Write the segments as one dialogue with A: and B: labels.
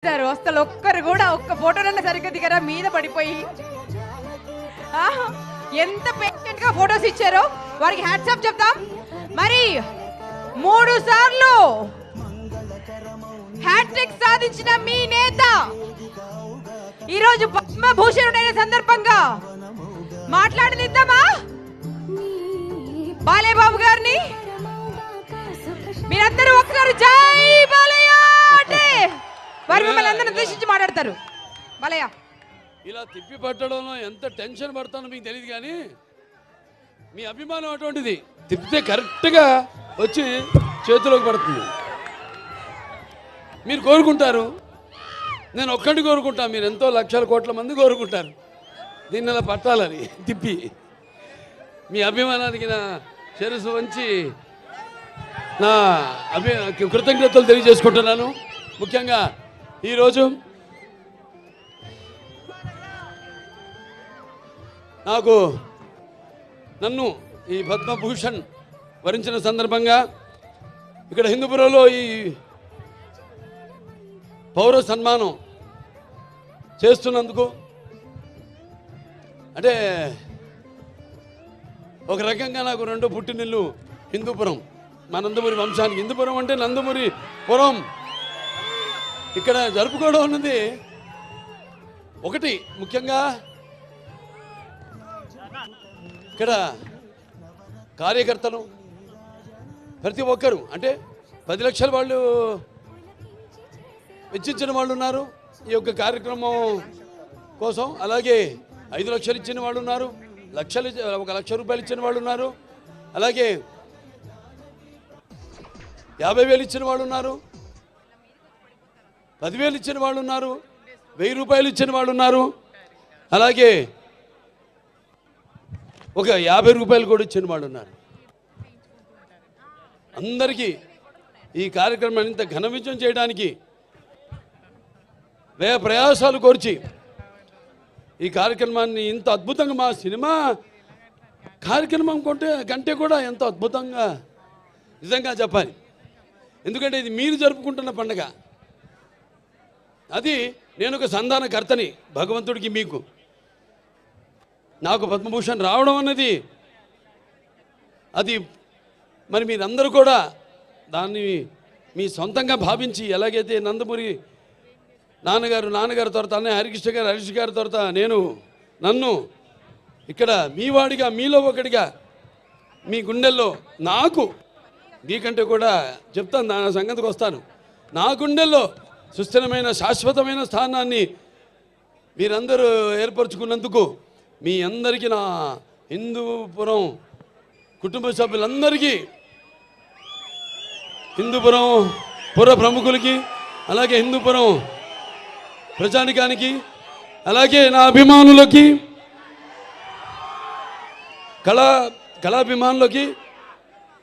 A: అసలు ఒక్కరు కూడా ఒక్క ఫోటోలన్నా సరిగ్గా దిగరా మీద పడిపోయి ఎంత పేషెంట్ గా ఫోటోస్ ఇచ్చారో వారికి హ్యాట్స్ ఆఫ్ చెప్తాం. మరి 3 సార్లు హ్యాట్రిక్ సాధించిన మీ నేత ఈరోజు పద్మభూషణుడైన సందర్భంగా మాట్లాడనిద్దామా బాలయ్య బాబు గారిని? మీరందరూ ఒకసారి జై బాలయ్య అంటే వారు మిమ్మల్ని అందరిని ఉద్దేశించి మాట్లాడతారు. బాలయ్య,
B: ఇలా తిప్పి పట్టడంలో ఎంత టెన్షన్ పడతానో మీకు తెలియదు, కానీ మీ అభిమానం అటువంటిది. తిప్పితే కరెక్ట్గా వచ్చి చేతిలోకి పడుతుంది. మీరు కోరుకుంటారు, నేను ఒక్కటి కోరుకుంటాను, మీరు ఎంతో లక్షల కోట్ల మంది కోరుకుంటారు దీన్ని ఇలా పట్టాలని. తిప్పి మీ అభిమానానికి నా శిరస్సు వంచి నా కృతజ్ఞతలు తెలియజేసుకుంటున్నాను. ముఖ్యంగా ఈరోజు నన్ను ఈ పద్మభూషణ్ వరించిన సందర్భంగా ఇక్కడ హిందూపురంలో ఈ పౌర సన్మానం చేస్తున్నందుకు, అంటే ఒక రకంగా నాకు 2 పుట్టినిల్లు హిందూపురం, మా నందమూరి వంశానికి. హిందూపురం అంటే నందమూరి పురం. ఇక్కడ జరుపుకోవడం అన్నది ఒకటి. ముఖ్యంగా ఇక్కడ కార్యకర్తలు ప్రతి ఒక్కరు, అంటే 10 లక్షల వాళ్ళు వెచ్చించిన వాళ్ళు ఉన్నారు ఈ యొక్క కార్యక్రమం కోసం. అలాగే 5 లక్షలు ఇచ్చిన వాళ్ళు ఉన్నారు, 1 లక్ష రూపాయలు ఇచ్చిన వాళ్ళు ఉన్నారు, అలాగే 50,000 ఇచ్చిన వాళ్ళు ఉన్నారు, 10,000 ఇచ్చిన వాళ్ళు ఉన్నారు, 1000 రూపాయలు ఇచ్చిన వాళ్ళు ఉన్నారు, అలాగే 50 రూపాయలు కూడా ఇచ్చిన వాళ్ళు ఉన్నారు. అందరికీ ఈ కార్యక్రమాన్ని ఇంత ఘన విజయం చేయడానికి వ్యయ ప్రయాసాలు కోర్చి ఈ కార్యక్రమాన్ని ఇంత అద్భుతంగా, మా సినిమా కార్యక్రమం కంటే కూడా ఎంతో అద్భుతంగా నిజంగా చెప్పాలి. ఎందుకంటే ఇది మీరు జరుపుకుంటున్న పండుగ. అది నేను ఒక సంధానకర్తని భగవంతుడికి. మీకు నాకు పద్మభూషణ్ రావడం అన్నది అది మరి మీరందరూ కూడా దాన్ని మీ సొంతంగా భావించి, ఎలాగైతే నందమూరి నాన్నగారు తర్వాత అన్నయ్య హరీష్ గారి తర్వాత నన్ను ఇక్కడ మీ వాడిగా, మీలో ఒకటిగా, మీ గుండెల్లో నాకు మీకంటే కూడా చెప్తాను, నా సంగతికి వస్తాను, నా గుండెల్లో సుస్థిరమైన శాశ్వతమైన స్థానాన్ని మీరందరూ ఏర్పరచుకున్నందుకు మీ అందరికీ, నా హిందూపురం కుటుంబ సభ్యులందరికీ, హిందూపురం పుర ప్రముఖులకి, అలాగే హిందూపురం ప్రజానికానికి, అలాగే నా అభిమానులకి, కళాభిమానులకి,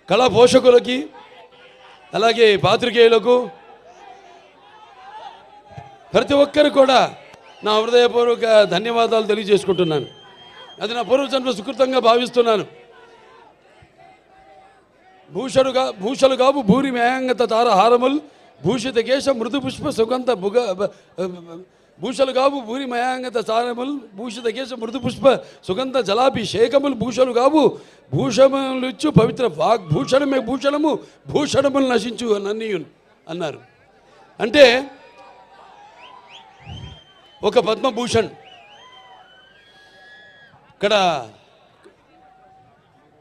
B: కళా పోషకులకి, అలాగే పాత్రికేయులకు, ప్రతి ఒక్కరు కూడా నా హృదయపూర్వక ధన్యవాదాలు తెలియజేసుకుంటున్నాను. అది నా పూర్వజన్మ సుకృతంగా భావిస్తున్నాను. భూషలు కావు భూరి మేయంగత తారహారముల్ భూషిత కేశ మృదు పుష్ప సుగంధ భూషలు కావు భూరి మయాంగత తారముల్ భూషిత కేశ మృదు పుష్ప సుగంధ జలాభిషేకములు భూషలు కావు భూషములిచ్చు పవిత్ర వాగ్భూషణమే భూషణము భూషణములు నశించు నన్నీయున్ అన్నారు. అంటే ఒక పద్మభూషణ్ ఇక్కడ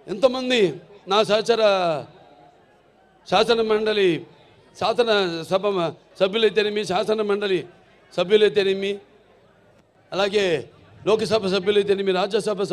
B: ఎంతమంది నా శాసన మండలి శాసనసభ సభ్యులైతేనేమి, శాసన మండలి సభ్యులైతేనేమి, అలాగే లోకసభ సభ్యులైతేనేమి, రాజ్యసభ